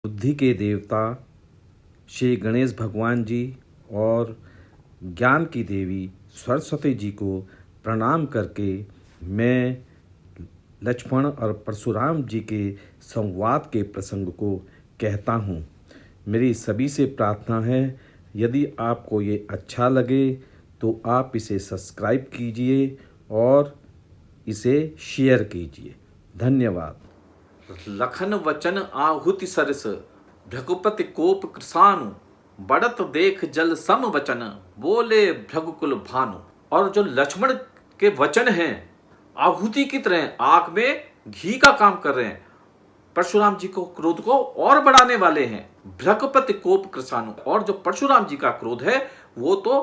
बुद्धि के देवता श्री गणेश भगवान जी और ज्ञान की देवी सरस्वती जी को प्रणाम करके मैं लक्ष्मण और परशुराम जी के संवाद के प्रसंग को कहता हूँ। मेरी सभी से प्रार्थना है, यदि आपको ये अच्छा लगे तो आप इसे सब्सक्राइब कीजिए और इसे शेयर कीजिए। धन्यवाद। लखन वचन आहुति सरस, भृगुपति कोप कृसानु, बढ़त देख जल सम वचन, बोले भृगुकुल भानु। और जो लक्ष्मण के वचन हैं आहुति की तरह आग में घी का काम कर रहे हैं, परशुराम जी को क्रोध को और बढ़ाने वाले हैं। भृगुपति कोप कृसानु, और जो परशुराम जी का क्रोध है वो तो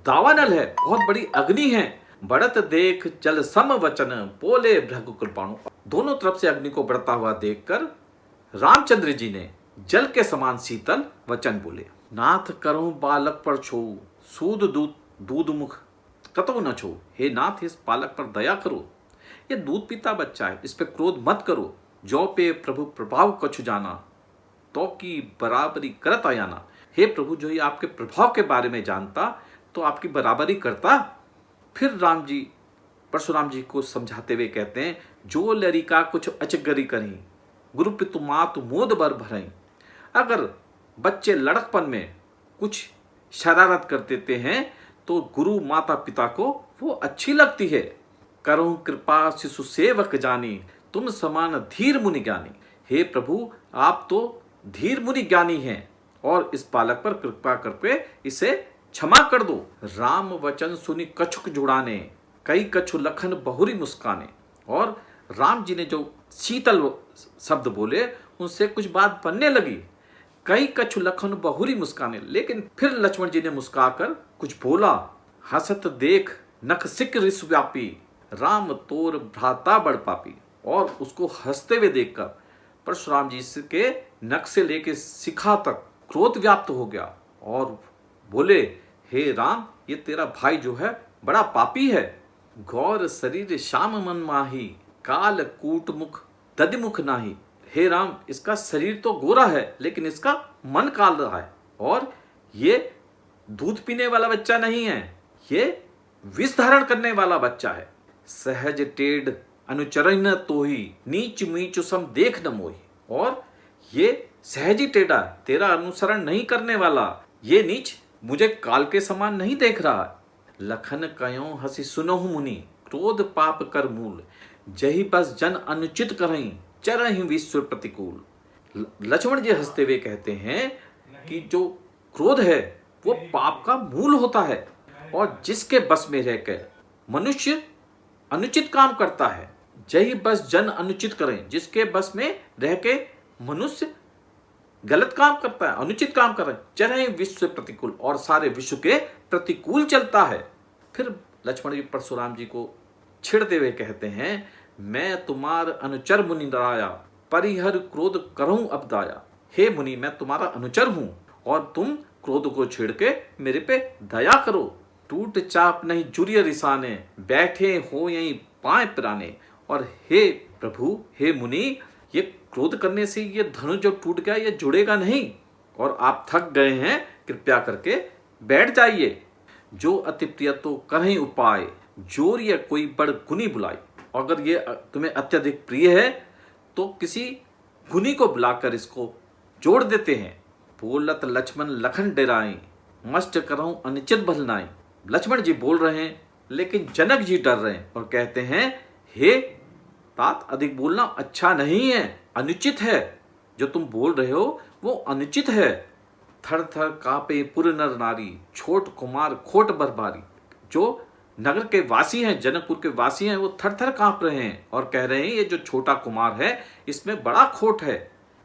दावानल है, बहुत बड़ी अग्नि है। बढ़त देख जल सम वचन, बोले भृगुकुल भानु। दोनों तरफ से अग्नि को बढ़ता हुआ देखकर रामचंद्र जी ने जल के समान शीतल वचन बोले। नाथ करूं बालक पर छो, सूद दूध मुख कतो न छो। हे नाथ, इस बालक पर दया करो, ये दूध पीता बच्चा है, इस पे क्रोध मत करो। जो पे प्रभु प्रभाव कछु जाना, तो की बराबरी करत आयाना। हे प्रभु, जो ये आपके प्रभाव के बारे में जानता तो आपकी बराबरी करता। फिर राम जी परशुराम जी को समझाते हुए कहते हैं, जो लरिका कुछ अचगरी करी, गुरु पितु मातु मोद बर भरई। अगर बच्चे लड़कपन में कुछ शरारत कर देते हैं तो गुरु माता पिता को वो अच्छी लगती है। करूं कृपा शिशु सेवक जानी, तुम समान धीर मुनि ज्ञानी। हे प्रभु, आप तो धीर मुनि ज्ञानी हैं और इस बालक पर कृपा करके इसे क्षमा कर दो। राम वचन सुनी कछुक जुड़ाने, कई कछु लखन बहुरी मुस्काने। और राम जी ने जो शीतल शब्द बोले उनसे कुछ बात बनने लगी। कई कछु लखन बहुरी मुस्काने, लेकिन फिर लक्ष्मण जी ने मुस्काकर कुछ बोला। हसत देख नख सिक रिस व्यापी, राम तोर भ्राता बड़ पापी। और उसको हंसते हुए देखकर परशुराम जी के नख से लेके शिखा तक क्रोध व्याप्त हो गया और बोले, हे राम, ये तेरा भाई जो है बड़ा पापी है। गौर शरीर श्याम मन माही, काल कूट मुख दधिमुख नाही। हे राम, इसका शरीर तो गोरा है लेकिन इसका मन काल रहा है, और ये दूध पीने वाला बच्चा नहीं है, ये विष धारण करने वाला बच्चा है। सहज टेढ़ अनुचरण तोही, नीच मीच सम देख न मोही। और ये सहज ही टेढ़ा, तेरा अनुसरण नहीं करने वाला, ये नीच मुझे काल के समान नहीं देख रहा। लखन कयों हसी सुनहु मुनि, क्रोध पाप कर मूल, जही बस जन अनुचित करहीं, चरहि विश्व प्रतिकूल। लक्ष्मण जी हंसते हुए कहते हैं कि जो क्रोध है वो पाप का मूल होता है, और जिसके बस में रहकर मनुष्य अनुचित काम करता है, जही बस जन अनुचित करें, जिसके बस में रह के मनुष्य गलत काम करता है, अनुचित काम कर रहा है, चरहि विश्व प्रतिकूल, और सारे विश्व के प्रतिकूल चलता है। फिर लक्ष्मण जी परशुराम जी को छिड़ते हुए कहते हैं, मैं तुम्हार अनुचर मुनि राया, परिहर क्रोध करहूं अब दाया। हे मुनि, मैं तुम्हारा अनुचर हूं और तुम क्रोध को छेड़ के मेरे पे दया करो। टूट चाप नहीं जुरिय रिसाने, बैठे हो यहीं पाए पिराने। और हे प्रभु, हे मुनि, ये क्रोध करने से ये धनुष जो टूट गया ये जुड़ेगा नहीं, और आप थक गए हैं, कृपया करके बैठ जाइए। जो अति प्रिय तो करहीं उपाय, जोर ये कोई बड़ गुनी बुलाई। अगर ये तुम्हें अत्यधिक प्रिय है तो किसी गुनी को बुलाकर इसको जोड़ देते हैं। बोलत लक्ष्मण लखन डराई, मस्त करहूं अनुचित भलनाई। लक्ष्मण जी बोल रहे हैं लेकिन जनक जी डर रहे हैं और कहते हैं, हे तात, अधिक बोलना अच्छा नहीं है, अनुचित है। जो तुम बोल रहे हो वो अनुचित है। थर थर कापे पुर नर नारी, छोट कुमार खोट बरबारी। जो नगर के वासी हैं, जनकपुर के वासी हैं, वो थर थर कांप रहे हैं और कह रहे हैं, ये जो छोटा कुमार है इसमें बड़ा खोट है।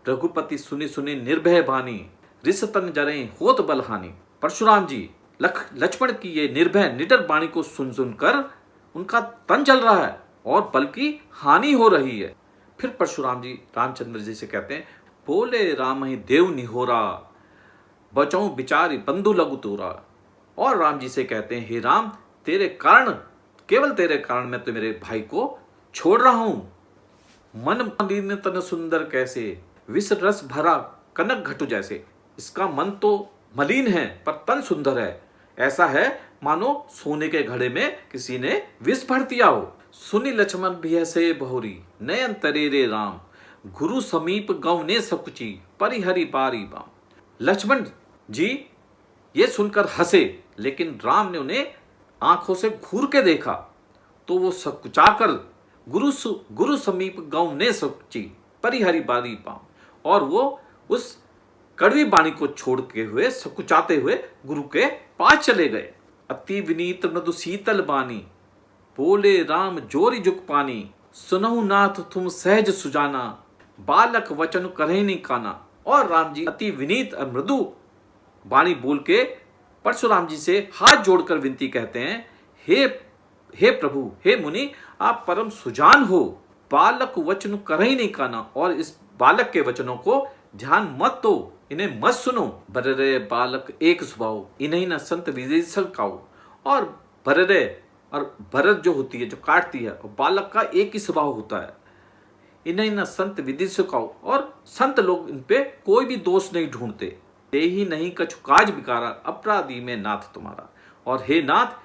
रघुपति सुनी सुनी निर्भय बानी, रिस तन जरे होत बलहानी। परशुराम जी लक्ष्मण की ये निर्भय निडर वाणी को सुन सुनकर उनका तन जल रहा है और बल्कि हानि हो रही है। फिर परशुराम जी रामचंद्र जी से कहते हैं, बोले राम ही देव निहोरा, बचौं बिचारी बंधु लघु तोरा। और राम जी से कहते हैं, हे राम, तेरे कारण, केवल तेरे कारण मैं तो मेरे भाई को छोड़ रहा हूं। मन दीन तन सुंदर कैसे, विष रस भरा कनक घटु जैसे। इसका मन तो मलिन है पर तन सुंदर है। ऐसा है मानो सोने के घड़े में किसी ने विष भर दिया हो। सुनी लक्ष्मण भी से बहुरी नयन तरेरे राम, गुरु समीप गौने सकुची परिहरि बारी बाम। लक्ष्मण जी ये सुनकर हंसे, लेकिन राम ने उन्हें आंखों से घूर के देखा तो वो सकुचाकर गुरु समीप गौने सकुची परिहरि बारी बाम, और वो उस कड़वी बाणी को छोड़ के हुए सकुचाते हुए गुरु के पास चले गए। अति विनीत मृदु शीतल बानी, बोले राम जोरी जुग पानी, सुनहु नाथ तुम सहज सुजाना, बालक वचन करे नहीं काना। और राम जी अति विनीत और मृदु वाणी बोल के परशुराम जी से हाथ जोड़कर विनती कहते हैं, हे प्रभु, हे मुनि, आप परम सुजान हो, बालक वचन करे नहीं काना, और इस बालक के वचनों को ध्यान मत दो, इन्हें मत सुनो। बररे बालक एक स्वभाव, इन्हें न संत विदेशल खाओ। और बररे और बरर जो होती है, जो काटती है, और बालक का एक ही स्वभाव होता है। इन्हें न संत विधि सिखाओ, और संत लोग इन पे कोई भी दोष नहीं ढूंढते। ते ही नहीं कछु काज बिगाड़ा, अपराधी में नाथ तुम्हारा। और हे नाथ,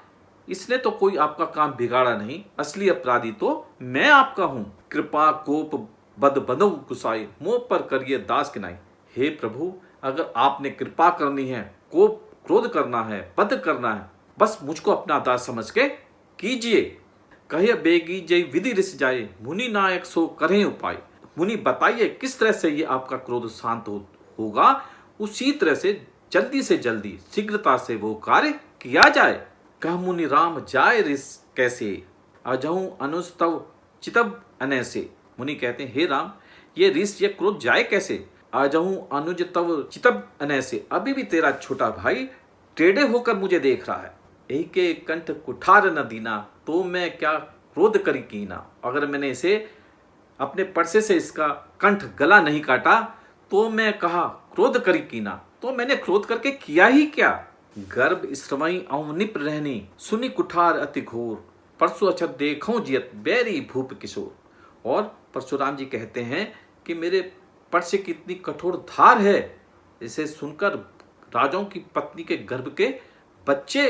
इसने तो कोई आपका काम बिगाड़ा नहीं, असली अपराधी तो मैं आपका हूं। कृपा कोप बद बदो गुसाई, मोह पर करिए दास किनाई। हे प्रभु, अगर आपने कृपा करनी है, कोप क्रोध करना है, बद करना है, बस मुझको अपना दास समझ के कीजिए। कहे बेगी जय विधि रिस जाए, मुनि नायक सो करें उपाय। मुनि बताइए किस तरह से ये आपका क्रोध शांत होगा, उसी तरह से जल्दी शीघ्रता से वो कार्य किया जाए। कह मुनि राम जाए रिस कैसे, अजहूं अनुज तव चितब अनैसे। मुनि कहते हैं, हे राम, ये रिस ये क्रोध जाए कैसे। अजहूं अनुज तव चितब अनैसे, अभी भी तेरा छोटा भाई टेढ़े होकर मुझे देख रहा है। एक के कंठ कुठार न दीना, तो मैं क्या क्रोध करी कीना। अगर मैंने इसे अपने परसे से इसका कंठ गला नहीं काटा तो मैं कहा क्रोध करी कीना, तो मैंने क्रोध करके किया ही क्या। गर्भ श्रमई अवनिप रहनी, सुनी कुठार अति घोर, परसु अछत देखो जियत बैरी भूप किशोर। और परशुराम जी कहते हैं कि मेरे परसे की इतनी कठोर धार है, इसे सुनकर राजाओं की पत्नी के गर्भ के बच्चे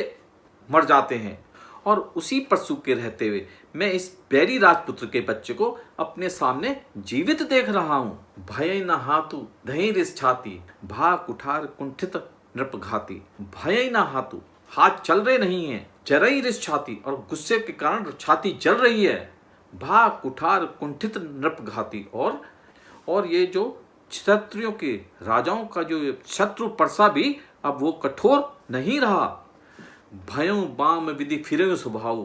मर जाते हैं, और उसी परसु के रहते हुए मैं इस बैरी राजपुत्र के बच्चे को अपने सामने जीवित देख रहा हूं। भय न हाथु धई रिस छाती, भा कुठार कुंठित नृप घाती। भय न हाथु, हाथ चल रहे नहीं है, जरई रिस छाती, और गुस्से के कारण छाती जल रही है। भा कुठार कुंठित नृप घाती, और ये जो क्षत्रियों के राजाओं का जो शत्रु परसा भी अब वो कठोर नहीं रहा। भयों बाम विधि फिरे स्वभाव,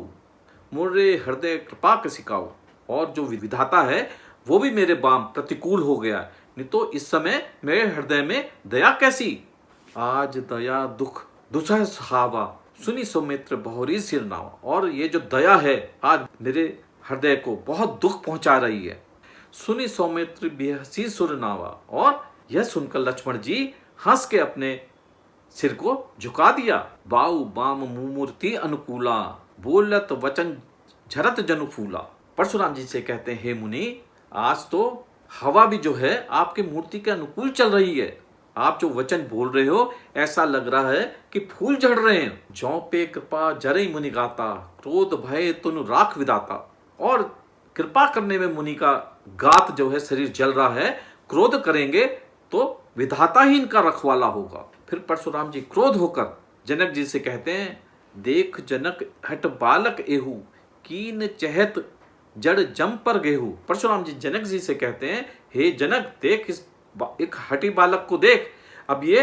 मोरे हृदय कृपा के सिकाओ। और जो विधाता है वो भी मेरे बाम प्रतिकूल हो गया, नहीं तो इस समय मेरे हृदय में दया कैसी। आज दया दुख दुसह सहावा, सुनी सौमित्र बहुरी सिर नावा। और ये जो दया है आज मेरे हृदय को बहुत दुख पहुंचा रही है। सुनी सौमित्र बेहसी सुर नावा, और यह सुनकर लक्ष्मण जी हंस के अपने सिर को झुका दिया। बाऊ बाम मूर्ति अनुकूला, बोलत वचन झरत जनु फूला। परशुराम जी से कहते हैं, हे मुनि, आज तो हवा भी जो है आपकी मूर्ति के अनुकूल चल रही है। आप जो वचन बोल रहे हो ऐसा लग रहा है कि फूल झड़ रहे हैं। जौ पे कृपा जरई मुनि गाता, क्रोध भय तुनु राख विदाता। और कृपा करने में मुनि का गात जो है शरीर जल रहा है, क्रोध करेंगे तो विधाता ही इनका रखवाला होगा। फिर परशुराम जी क्रोध होकर जनक जी से कहते हैं, देख जनक हट बालक एहू, कीन चहत जड़ जम पर गेहू। परशुराम जी जनक जी से कहते हैं, हे जनक, देख इस एक हटी बालक को देख, अब ये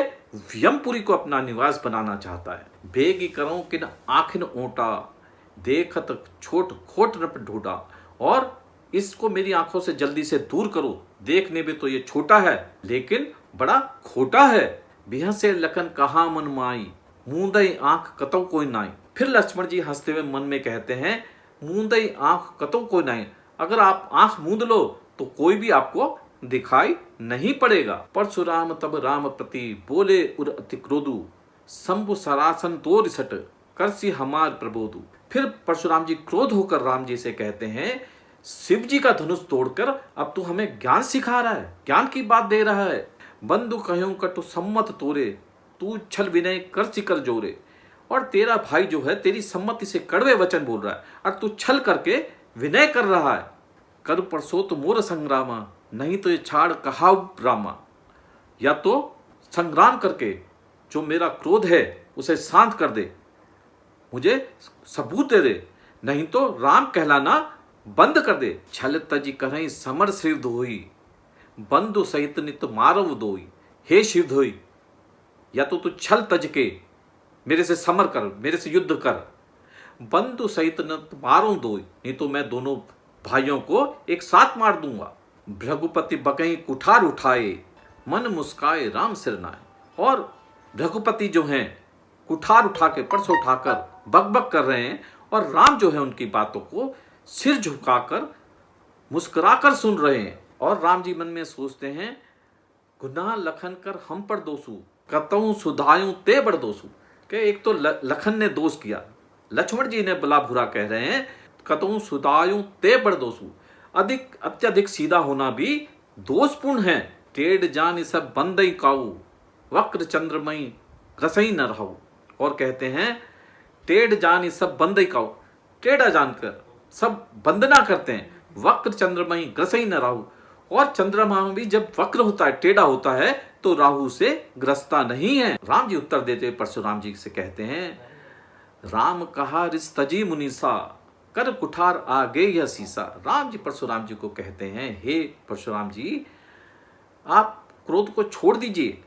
यमपुरी को अपना निवास बनाना चाहता है। बेगी करो किन आखिन ओटा, देखत छोट खोट नप ढूंढा। और इसको मेरी आंखों से जल्दी से दूर करो, देखने में तो ये छोटा है लेकिन बड़ा खोटा है। बिह से लखन कहा मन माई, मूंदई आंख कतौ कोई नाई। फिर लक्ष्मण जी हंसते हुए मन में कहते हैं, मूंदई आंख कतौ कोई नाई, अगर आप आंख मूंद लो तो कोई भी आपको दिखाई नहीं पड़ेगा। परशुराम तब राम प्रति बोले उर अति क्रोधु, शंभु सरासन तो रिसट, करसी हमार प्रबोधु। फिर परशुराम जी क्रोध होकर राम जी से कहते हैं, शिव जी का धनुष तोड़कर अब तू हमें ज्ञान सिखा रहा है, ज्ञान की बात दे रहा है। बंधु कहूं कटु सम्मत तोरे, तू छल विनय कर सिकर जोरे। और तेरा भाई जो है तेरी सम्मति से कड़वे वचन बोल रहा है और तू छल करके विनय कर रहा है। कर परसोत मोर संग्रामा, नहीं तो ये छाड़ कहा रामा। या तो संग्राम करके जो मेरा क्रोध है उसे शांत कर दे, मुझे सबूत दे दे, नहीं तो राम कहलाना बंद कर दे। छल तजी करहीं समर सिर धोई, बंधु सहित नित मारव दोई। हे शिव धोई, या तो तू छल तज के मेरे से समर कर, मेरे से युद्ध कर, बंधु सहित नित मारो दोई, नहीं तो मैं दोनों भाइयों को एक साथ मार दूंगा। भृगुपति बकहीं कुठार उठाए, मन मुस्काए राम सिर नाए। और भृगुपति जो हैं कुठार उठा के परसों उठाकर बकबक कर रहे हैं और राम जो है उनकी बातों को सिर झुकाकर मुस्कुराकर सुन रहे हैं। और राम जी मन में सोचते हैं, गुनाह लखन कर हम पर दोषु, कतहु सुधायूं ते बड़ दोषु। कि एक तो लखन ने दोष किया, लक्ष्मण जी ने भला बुरा कह रहे हैं, कतहु सुधायूं ते बड़ दोषु। अत्यधिक सीधा होना भी दोषपूर्ण है। टेढ़ जान सब बंदई काऊ, वक्र चंद्रमयी रसई न रहू। और कहते हैं टेढ़ जान सब बंदई काऊ, टेढ़ा जानकर सब वंदना करते हैं, वक्र चंद्रमयी ग्रसई न राहु। और चंद्रमा भी जब वक्र होता है, टेढ़ा होता है, तो राहु से ग्रस्ता नहीं है। राम जी उत्तर देते परशुराम जी से कहते हैं, राम कहा रिस तजी मुनीसा, कर कुठार आगे यह सीसा। राम जी परशुराम जी को कहते हैं, हे परशुराम जी, आप क्रोध को छोड़ दीजिए,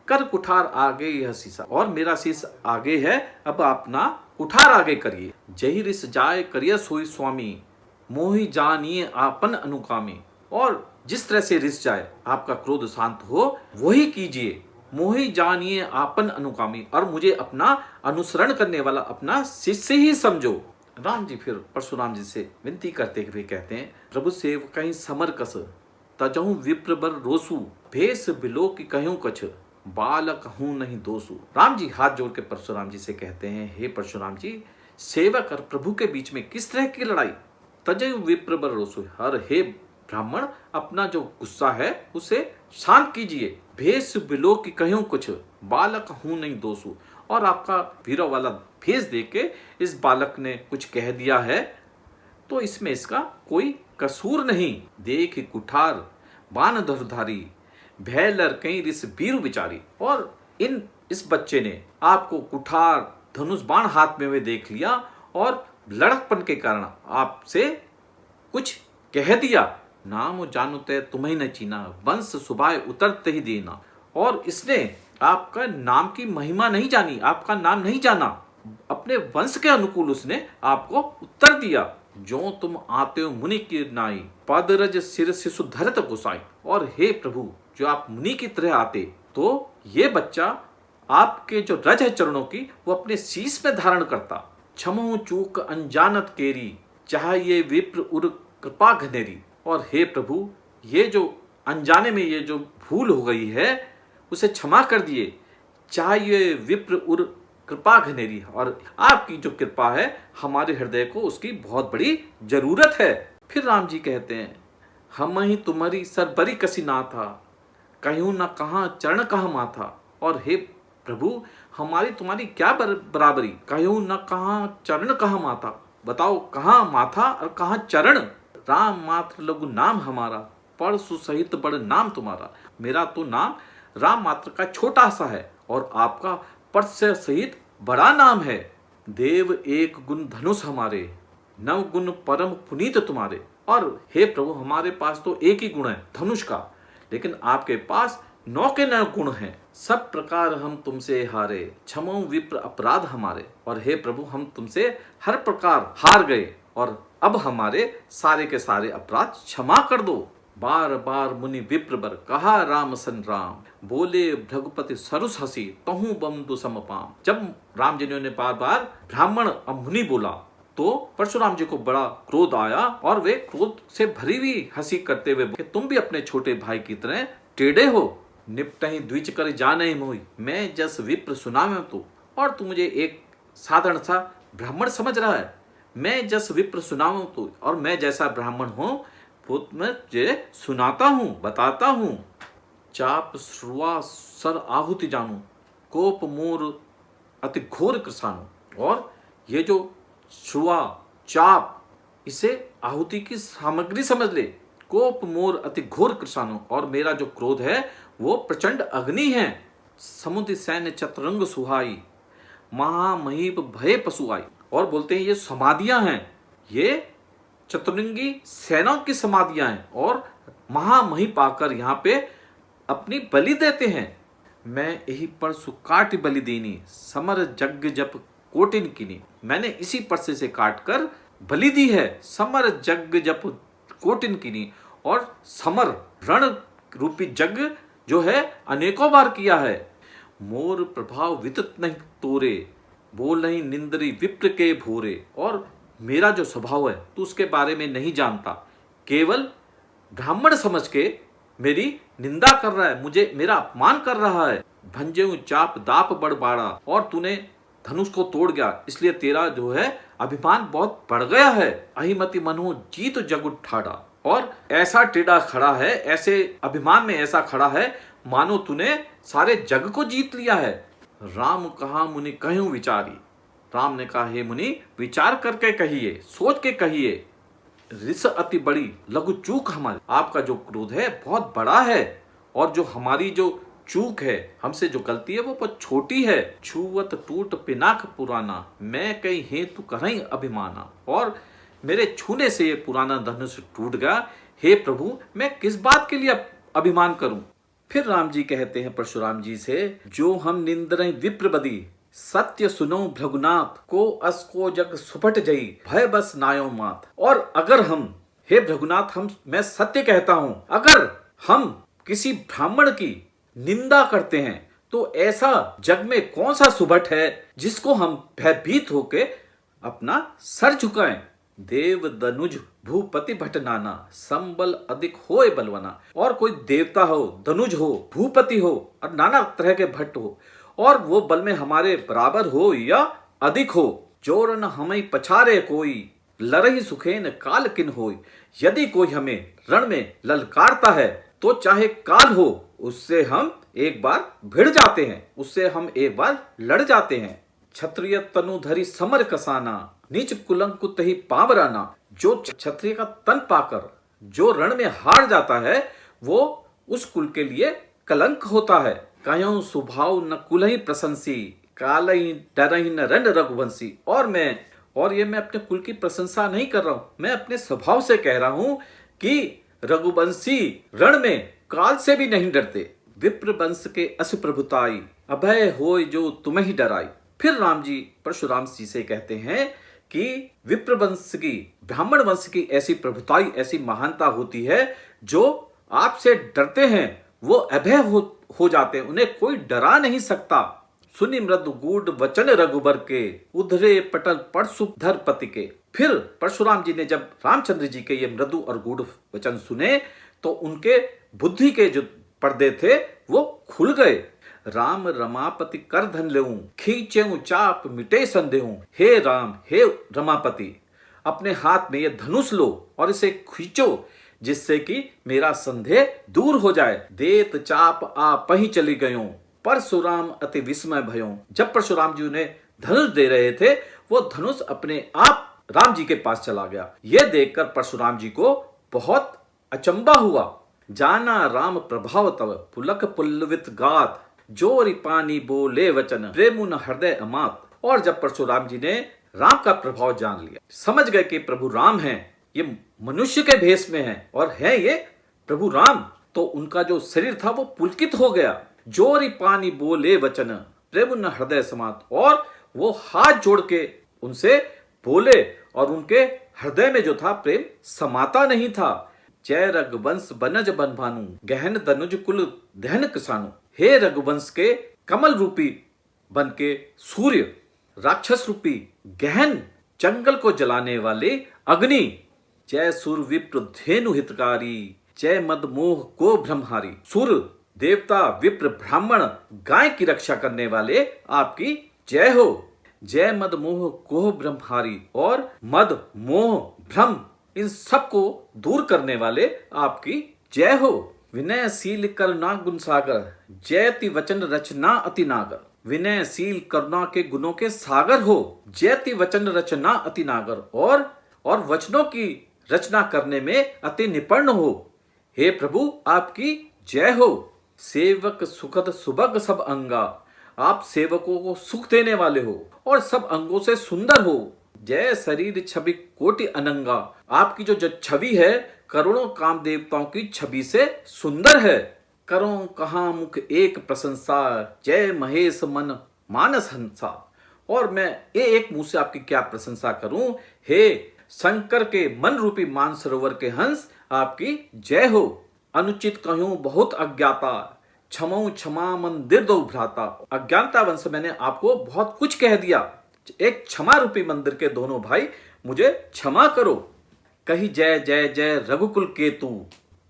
कर कुठार आगे यह सीसा। और मेरा शीश आगे है, अब अपना कुठार आगे करिए। जही रिस जाय करिय सोई स्वामी, मोहि जानिए आपन अनुकामी। और जिस तरह से रिस जाए, आपका क्रोध शांत हो, वही कीजिए। मोहि जानिए आपन अनुकामी, और मुझे अपना अनुसरण करने वाला अपना शिष्य ही समझो। राम जी फिर परशुराम जी से विनती करते हुए कहते हैं, प्रभु सेव कहीं समर कस, तजहु विप्र बर रोसु, भेष बिलो की कहूं कछ, बालक हूं नहीं दोषु। राम जी हाथ जोड़ के परशुराम जी से कहते हैं, हे परशुराम जी, सेवक और प्रभु के बीच में किस तरह की लड़ाई। तजहु विप्र बर रोसु, हर हे ब्राह्मण, अपना जो गुस्सा है उसे शांत कीजिए। भेष बिलो की कहूं कुछ, बालक हूं नहीं दोषु। और आपका वीरों वाला भेष देख के इस बालक ने कुछ कह दिया है तो इसमें इसका कोई कसूर नहीं। देख कुठार बान धरधारी, भय लड़कई रिस बीरु बिचारी। और इस बच्चे ने आपको कुठार धनुष बाण हाथ में हुए देख लिया और लड़कपन के कारण आपसे कुछ कह दिया। नाम जानू तय तुम्हें न चीना, वंश सुभाय उतरते ही देना। और इसने आपका नाम की महिमा नहीं जानी, आपका नाम नहीं जाना, अपने वंश के अनुकूल उसने आपको उत्तर दिया। जो तुम आते हो मुनि की नाई, पदरज सिर शिशु धरत गोसाई। और हे प्रभु, जो आप मुनि की तरह आते तो ये बच्चा आपके जो रज है चरणों की वो अपने शीश में धारण करता। क्षमो चूक अनजानत केरी, चाहिए विप्र उर कृपा घनेरी। और हे प्रभु, ये जो अनजाने में ये जो भूल हो गई है उसे क्षमा कर दिए, चाहिए विप्र उर कृपा घनेरी। और आपकी जो कृपा है हमारे हृदय को उसकी बहुत बड़ी जरूरत है। फिर राम जी कहते हैं, हम ही तुम्हारी सरबरी कसी ना था, कहूं न कहां चरण कहां माथा। और हे प्रभु, हमारी तुम्हारी क्या बराबरी, कहूं न कहां चरण कहां माथा। बताओ कहां माथा और कहां चरण। राम मात्र लघु नाम हमारा, परसु सहित बड़ नाम तुम्हारा। मेरा तो नाम राम मात्र का छोटा सा है और आपका परस सहित बड़ा नाम है। देव एक गुण धनुष हमारे, नव गुण परम पुनीत तुम्हारे। और हे प्रभु, हमारे पास तो एक ही गुण है धनुष का, लेकिन आपके पास 9 के 9 गुण हैं। सब प्रकार हम तुमसे हारे, क्षमो विप्र अपराध हमारे। और हे प्रभु, हम तुमसे हर प्रकार हार गए और अब हमारे सारे के सारे अपराध क्षमा कर दो। बार बार मुनि विप्र बर, कहा राम सन राम, बोले भृगुपति सरुस हसी, तहु बंधु समपाम। जब राम जी ने बार बार ब्राह्मण और मुनि बोला तो परशुराम जी को बड़ा क्रोध आया और वे क्रोध से भरी हुई हंसी करते हुए कि तुम भी अपने छोटे भाई की तरह टेढ़े हो। निपटही द्विज कर जाने मोहि, मैं जस विप्र सुनावे तो। और तू मुझे एक साधारण सा ब्राह्मण समझ रहा है, मैं जस विप्र सुनाऊं तो, और मैं जैसा ब्राह्मण हूं वो मैं तुझे सुनाता हूं, बताता हूं। चाप श्रुआ सर आहुति जानू, कोप मोर अति घोर कृसाणु। और ये जो श्रुआ चाप, इसे आहुति की सामग्री समझ ले। कोप मोर अति घोर कृसाणु, और मेरा जो क्रोध है वो प्रचंड अग्नि है। समुद्र सैन्य चतुरंग सुहाई, महामहीप भय पशु आई। और बोलते हैं ये समाधियां हैं, ये चतुरंगी सेनाओं की समाधियां हैं, और महामहीप आकर यहाँ पे अपनी बलि देते हैं। मैं यही पर सुकाट बलि देनी, समर जग जप कोटिन कीनी। मैंने इसी परसे से काट कर बलि दी है, समर जग जप कोटिन कीनी। और समर रण रूपी जग जो है अनेकों बार किया है। मोर प्रभाव वितत नहीं तोरे, बोल नहीं निंदरी विप्र के भोरे। और मेरा जो स्वभाव है तू उसके बारे में नहीं जानता, केवल ब्राह्मण समझ के मेरी निंदा कर रहा है, मुझे मेरा अपमान कर रहा है। भंजेऊ चाप दाप बड़ बाड़ा, और तूने धनुष को तोड़ गया, इसलिए तेरा जो है अभिमान बहुत बढ़ गया है। अहिमति मनो जीत जग उठाड़ा, और ऐसा टेढ़ा खड़ा है, ऐसे अभिमान में ऐसा खड़ा है मानो तूने सारे जग को जीत लिया है। राम कहा मुनि कहूं विचारी, राम ने कहा हे मुनि विचार करके कहिए, सोच के कहिए। रिस अति बड़ी लघु चूक हमारी, आपका जो क्रोध है बहुत बड़ा है, और जो हमारी जो चूक है, हमसे जो गलती है वो बहुत छोटी है। छुवत टूट पिनाक पुराना, मैं कहीं हेतु करहीं अभिमाना। और मेरे छूने से ये पुराना धनुष टूट गया, हे प्रभु मैं किस बात के लिए अभिमान करूं। फिर राम जी कहते हैं परशुराम जी से, जो हम निंद्रहि विप्र बदी, सत्य सुनो भृगुनाथ, को असको जग सुपट जई, भय बस नायो मात। और अगर हम, हे भृगुनाथ, मैं सत्य कहता हूं, अगर हम किसी ब्राह्मण की निंदा करते हैं तो ऐसा जग में कौन सा सुबट है जिसको हम भयभीत होके अपना सर झुकाएं। देव दनुज भूपति भट नाना, संबल अधिक होए बलवाना। और कोई देवता हो, दनुज हो, भूपति हो, और नाना तरह के भट्ट हो, और वो बल में हमारे बराबर हो या अधिक हो। जोरन हमें पछारे कोई, लरही सुखेन काल किन होय। यदि कोई हमें रण में ललकारता है तो चाहे काल हो, उससे हम एक बार भिड़ जाते हैं, उससे हम एक बार लड़ जाते हैं। क्षत्रिय तनुधरी समर कसाना, नीच कुलंकुत ही पावराना। जो क्षत्रिय का तन पाकर जो रण में हार जाता है वो उस कुल के लिए कलंक होता है। कहीं सुभाव न कुलहि प्रशंसी, कालहि डरहि न रन रघुवंशी। और ये मैं अपने कुल की प्रशंसा नहीं कर रहा हूं, मैं अपने स्वभाव से कह रहा हूं कि रघुवंशी रण में काल से भी नहीं डरते। विप्र वंश के अस प्रभुताई, अभय होय जो तुम्हें ही डराई। फिर राम जी परशुराम जी से कहते हैं कि विप्र वंश की, ब्राह्मण वंश की ऐसी प्रभुताई, ऐसी महानता होती है, जो आपसे डरते हैं वो अभय हो जाते हैं, उन्हें कोई डरा नहीं सकता। सुनि मृदु गूढ़ वचन रघुबर के, उधरे पटल परशुधर पति के। फिर परशुराम जी ने जब रामचंद्र जी के ये मृदु और गूढ़ वचन सुने तो उनके बुद्धि के जो पर्दे थे वो खुल गए। राम रमापति कर धन लेऊं, खींचेऊं चाप मिटे संदेहूं। हे राम, हे रमापति, अपने हाथ में ये धनुष लो और इसे खींचो जिससे कि मेरा संदेह दूर हो जाए। देत चाप आ पही चली गयों, परशुराम अति विस्मय भयों। जब परशुराम जी उन्हें धनुष दे रहे थे वो धनुष अपने आप राम जी के पास चला गया। यह देखकर परशुराम जी को बहुत अचंबा हुआ। जाना राम प्रभाव तव, पुलक पुल्लवित गात, जोरी पानी बोले वचन, प्रेमुन हृदय अमात। और जब परशुराम जी ने राम का प्रभाव जान लिया, समझ गए कि प्रभु राम हैं, ये मनुष्य के भेष में हैं और है ये प्रभु राम, तो उनका जो शरीर था वो पुलकित हो गया। जोरी पानी बोले वचन, प्रेमुन हृदय समात। और वो हाथ जोड़ के उनसे बोले और उनके हृदय में जो था प्रेम समाता नहीं था। जय रघुवंश बनज बन भानु, गहन दनुज कुल दहन किसानु। हे रघुवंश के कमल रूपी बन के सूर्य, राक्षस रूपी गहन जंगल को जलाने वाले अग्नि, जय सुर विप्र धेनु हितकारी, जय मद मोह को ब्रह्महारी। सुर देवता विप्र ब्राह्मण गाय की रक्षा करने वाले आपकी जय हो। जय मद मोह कोह ब्रह्महारी, और मद मोह भ्रम इन सब को दूर करने वाले आपकी जय हो। विनयशील करुणा गुण सागर, जयति वचन रचना अति नागर। विनयशील करुणा के गुणों के सागर हो, जयति वचन रचना अति नागर, और वचनों की रचना करने में अति निपुण हो। हे प्रभु आपकी जय हो। सेवक सुखद सुभग सब अंगा, आप सेवकों को सुख देने वाले हो और सब अंगों से सुंदर हो। जय शरीर छवि कोटि अनंगा, आपकी जो छवि है करोड़ों काम देवताओं की छवि से सुंदर है। करो कहाँ मुख एक प्रशंसा, जय महेश मन मानस हंसा। और मैं ये एक मुंह से आपकी क्या प्रशंसा करूं। हे शंकर के मन रूपी मान सरोवर के हंस, आपकी जय हो। अनुचित कहूं बहुत अज्ञाता, क्षमो क्षमा मंदिर दो भ्राता। अज्ञानता वंश मैंने आपको बहुत कुछ कह दिया, एक क्षमा रूपी मंदिर के दोनों भाई मुझे क्षमा करो। कही जय जय जय रघुकुल केतु,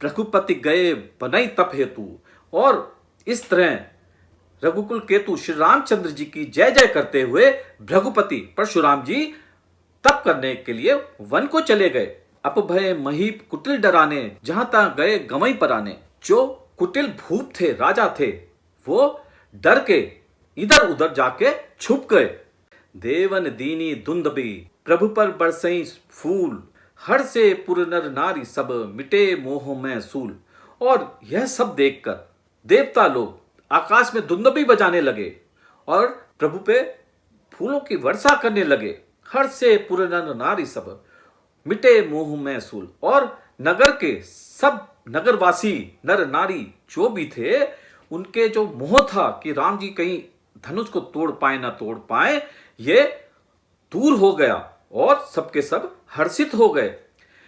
रघुपति गए बनई तप हेतु। और इस तरह रघुकुल केतु श्री रामचंद्र जी की जय जय करते हुए रघुपति परशुराम जी तप करने के लिए वन को चले गए। अपभय महीप कुटिल डराने, जहां तहां गए गमई पराने। जो कुटिल भूप थे, राजा थे, वो डर के इधर उधर जाके छुप गए। देवन दीनी दुंदबी, प्रभु पर बरसई फूल, हर से पुर नर नारी सब, मिटे मोह में सूल। और यह सब देखकर देवता लोग आकाश में दुंदबी बजाने लगे और प्रभु पे फूलों की वर्षा करने लगे। हर से पुर नर नारी सब, मिटे मोह में सूल। और नगर के सब नगरवासी नर नारी जो भी थे, उनके जो मोह था कि राम जी कहीं धनुष को तोड़ पाए ना तोड़ पाए, ये दूर हो गया और सबके सब हर्षित हो गए।